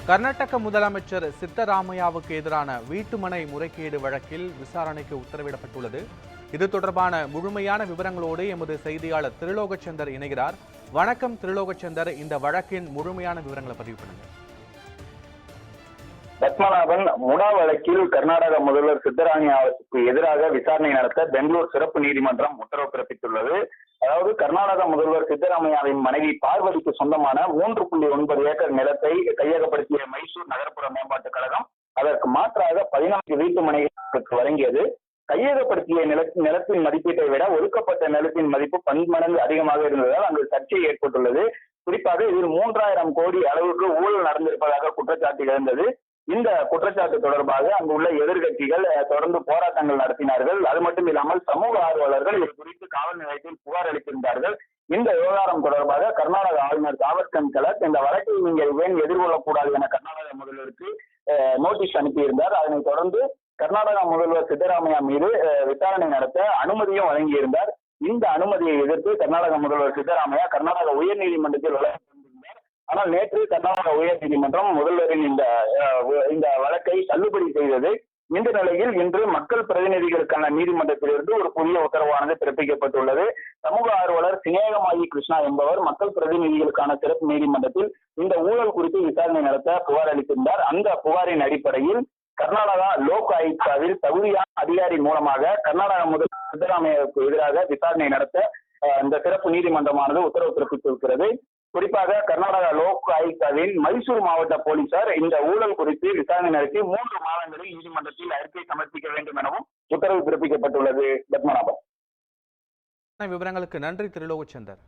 கர்நாடக முதலமைச்சர் சித்தராமையாவுக்கு எதிரான வீட்டுமனை முறைகேடு வழக்கில் விசாரணைக்கு உத்தரவிடப்பட்டுள்ளது. இது தொடர்பான முழுமையான விவரங்களோடு எமது செய்தியாளர் திருலோகச்சந்தர் இணைகிறார். வணக்கம் திருலோகச்சந்தர், இந்த வழக்கின் முழுமையான விவரங்களை பதிவு பண்ணுங்க. பத்மநாபன் முடா வழக்கில் கர்நாடக முதல்வர் சித்தராமையாவுக்கு எதிராக விசாரணை நடத்த பெங்களூர் சிறப்பு நீதிமன்றம் உத்தரவு பிறப்பித்துள்ளது. அதாவது கர்நாடக முதல்வர் சித்தராமையாவின் மனைவி பார்வதிக்கு சொந்தமான 3.9 ஏக்கர் நிலத்தை கையகப்படுத்திய மைசூர் நகர்ப்புற மேம்பாட்டுக் கழகம் அதற்கு மாற்றாக 14 வீட்டு மனைகளுக்கு வழங்கியது. கையகப்படுத்திய நிலத்தின் மதிப்பீட்டை விட ஒதுக்கப்பட்ட நிலத்தின் மதிப்பு 10 மடங்கு அதிகமாக இருந்ததால் அங்கு சர்ச்சை ஏற்பட்டுள்ளது. குறிப்பாக இதில் 3000 கோடி அளவுக்கு ஊழல் நடந்திருப்பதாக குற்றச்சாட்டு எழுந்தது. இந்த குற்றச்சாட்டு தொடர்பாக அங்குள்ள எதிர்கட்சிகள் தொடர்ந்து போராட்டங்கள் நடத்தினார்கள். அது மட்டும் இல்லாமல் சமூக ஆர்வலர்கள் இது குறித்து காவல் நிலையத்தில் புகார் அளித்திருந்தார்கள். இந்த விவகாரம் தொடர்பாக கர்நாடக ஆளுநர் தாவர்சந்த் கெலாட் இந்த வழக்கை நீங்கள் ஏன் எதிர்கொள்ளக்கூடாது என கர்நாடக முதல்வருக்கு நோட்டீஸ் அனுப்பியிருந்தார். அதனைத் தொடர்ந்து கர்நாடக முதல்வர் சித்தராமையா மீது விசாரணை நடத்த அனுமதியும் வழங்கியிருந்தார். இந்த அனுமதியை எதிர்த்து கர்நாடக முதல்வர் சித்தராமையா கர்நாடக உயர்நீதிமன்றத்தில் வழக்கு. ஆனால் நேற்று கர்நாடக உயர்நீதிமன்றம் முதல்வரின் இந்த வழக்கை தள்ளுபடி செய்தது. இந்த நிலையில் இன்று மக்கள் பிரதிநிதிகளுக்கான நீதிமன்றத்திலிருந்து ஒரு புதிய உத்தரவானது பிறப்பிக்கப்பட்டுள்ளது. சமூக ஆர்வலர் சினேகமாயி கிருஷ்ணா என்பவர் மக்கள் பிரதிநிதிகளுக்கான சிறப்பு நீதிமன்றத்தில் இந்த ஊழல் குறித்து விசாரணை நடத்த புகார் அளித்திருந்தார். அந்த புகாரின் அடிப்படையில் கர்நாடகா லோக் ஆயுக்தாவில் தகுதியான அதிகாரி மூலமாக கர்நாடக முதல்வர் சித்தராமையாவுக்கு எதிராக விசாரணை நடத்த இந்த சிறப்பு நீதிமன்றமானது உத்தரவு பிறப்பித்திருக்கிறது. குறிப்பாக கர்நாடகா லோக் ஆயுக்தாவின் மைசூர் மாவட்ட போலீசார் இந்த ஊழல் குறித்து விசாரணை நடத்தி 3 மாதங்களில் நீதிமன்றத்தில் அறிக்கை சமர்ப்பிக்க வேண்டும் எனவும் உத்தரவு பிறப்பிக்கப்பட்டுள்ளது. பத்மநாபன், விவரங்களுக்கு நன்றி திருலோகச்சந்தர்.